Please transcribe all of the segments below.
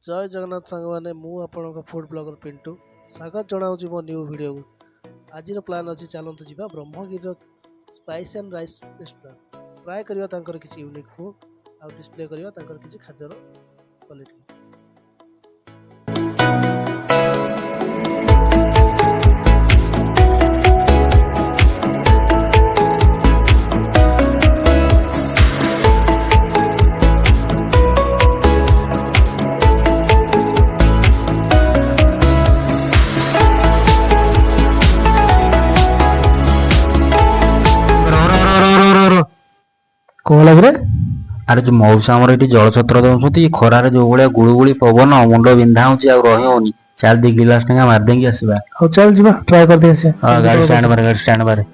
जय जगन्नाथ सांग मैंने मुझे फूड ब्लॉगर पिंटू स्वागत जनाऊँ मो न्यू वीडियो को। आज प्लान अच्छी चलतु जा Brahmagiri spice and rice restaurant try करवा किसी यूनिक फूड आ डिस्प्ले करवा किसी खाद्यर क्वालिटी। कौन लग रहा अरे जो मौसा आमर ये जलछत्र दौरान खरार जो भाया गुड़गुड़ी पवन मुंड बिंधा हो रही होनी चल दी गिलास टा मारदेंगे आसवा। हाँ चल जी ट्राए कर दे। हाँ गाड़ी स्टैंड बारे गाड़ी स्टैंड बारे।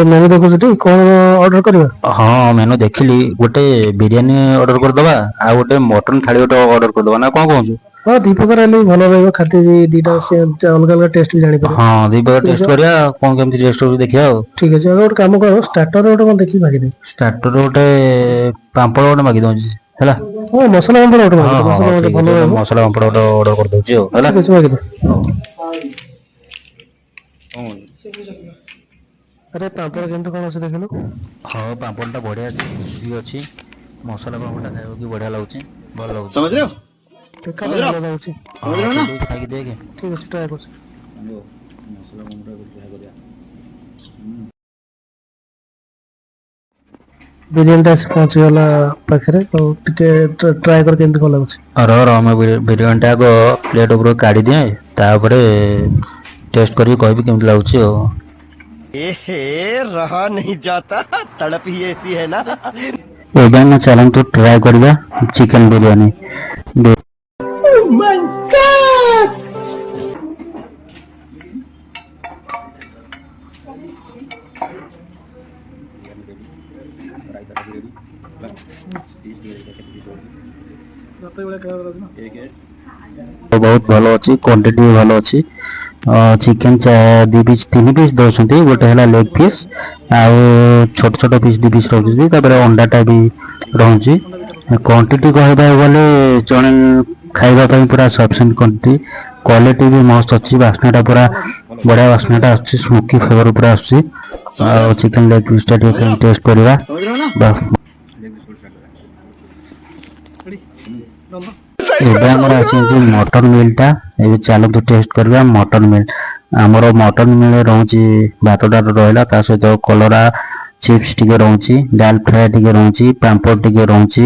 मेनू देखुछ कौन ऑर्डर करवा? हाँ मेनू देखिली गोटे बिरियानी ऑर्डर करदबा आ गोटे मटन थाली गोटे ऑर्डर करदबा ना कौन कहूँ? हाँ दीपक भल रहा खाते दीटा से अलग अलग टेस्ट भी जानी पारे। हाँ दीपक टेस्ट करिया कौन केमती टेस्ट हो देखिया। ठीक है गोटे काम कर स्टार्टर गोटे कौन देखि मागी दे। स्टार्टर गोटे पांपड़ गोटे मागी दउची हैला। हां मसाला पांपड़ गोटे मागी दे। मसाला गोटे भल मसाला पांपड़ गोटे ऑर्डर कर दउची हो हैला। किछ मागी दे। अरे पापड़ केमती कौन अच्छे देखल? हाँ पापड़ा बढ़िया अच्छी मसला पापड़ा खाइबा कि बढ़िया लगुच भल लगुच समझ रहे हो देखा भल लगुच समझ रहे हो ना खाई देखे ठीक है ट्राई कर मसला पापड़ा को ट्राई करिया बिरियानी टा पहुंच गला पाखरे तो टिके ट्राई कर केमती कौन लगुच अरे मैं बिरियानी टा को प्लेट ऊपर काढ़ी दिए तापर टेस्ट करी कहबी केमती लगुच हो। रहा नहीं जाता तड़प ही ऐसी है ना। एवं चलन तो ट्राई करिया chicken biryani. Oh my God बहुत भल अच्छी क्वांटिटी भी भल अच्छी चिकेन दी पीस तीन पीस दौरान गोटे है लेग पीस आउ छोट छोट पीस दी पीस रोचे अंडाटा भी रोचे क्वांटिटी कहबा गले जड़े खाइबा पूरा सफिशिएंट क्वांटिटी क्वालिटी भी मस्त अच्छी बास्नाटा पूरा बढ़िया बास्नाटा अच्छी स्मोकी फ्लेवर पूरा आसी चिकेन लेग पीस टेस्ट करवा मटन मिलटा चलतु टेस्ट करवा मटन मिल आमर मटन मिल रोचे भातटा रहा ता सहित कलरा चिप्स टिके रोचे डाल फ्राए टिके रोचे पांपड़ टिके रोचे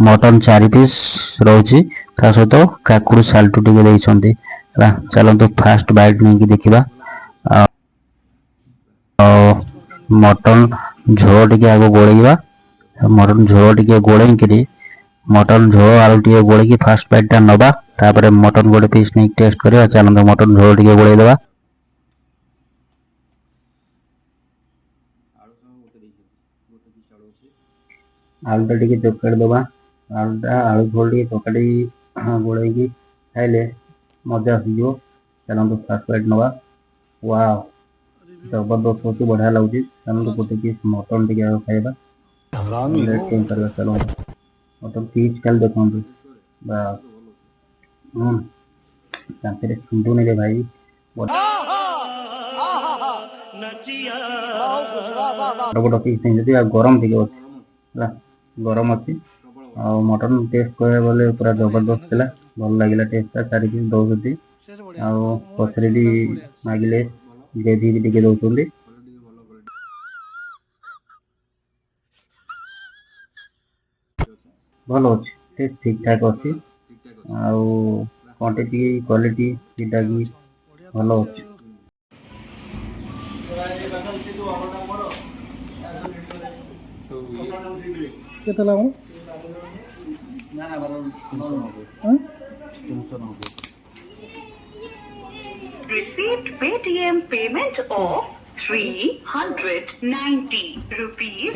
मटन 4 पीस रोचे ता सहित काकुड़ी साल्टू टिके देइछंती चलतु फास्ट बाइट नहीं देखा मटन झोल टिके आगो गोलेवा मटन झोल टिके गोले मटन झोल आलू टे गोले की फास्ट बाइट टा नवा तापर मटन गोटे पीस नहीं टेस्ट करवा चलते मटन झोल टे गोले दवा आलूटा टे चोकाड़ी दवा आलूटा आलू झोल टे चोकाड़ी गोले खाइले मजा आसो चलते फास्ट बाइट नवा वाओ जबरदस्त होची बढ़िया लाଗୁଛି ଆମେ ଗୋଟେ ପିସ୍ ମଟନ୍ ଟିକେ ଆଉ ଖାଇବା ଲେଟ୍ କେମ୍ କରିବା ଚାଲ ମଟନ୍ ପିସ୍ ଖାଲି ଦେଖନ୍ତୁ ବାସ୍ ଶାନ୍ତିରେ ଛିଣ୍ଡୁନି ରେ ଭାଇ ବଡ଼ ବଡ଼ ପିସ୍ ନେଇଛନ୍ତି ଆଉ ଗରମ ଟିକେ ଅଛି ହେଲା ଗରମ ଅଛି ଆଉ ମଟନ୍ ଟେଷ୍ଟ କହିବାକୁ ଗଲେ ପୁରା ଜବରଦସ୍ତ ଥିଲା ଭଲ ଲାଗିଲା ଟେଷ୍ଟଟା 4 ପିସ୍ ଦେଉଛନ୍ତି ଆଉ ପଛରେ ବି ମାଗିଲେ ଗ୍ରେଭି ବି ଟିକେ ଦେଉଛନ୍ତି ଭଲ ଅଛି ଟେଷ୍ଟ ଠିକ୍ ଠାକ୍ ଅଛି ଆଉ କ୍ୱାଣ୍ଟିଟି କ୍ୱାଲିଟି ଦୁଇଟା ବି ଭଲ ଅଛି କେତେ ଲାଗବ Received Paytm payment of 390 rupees.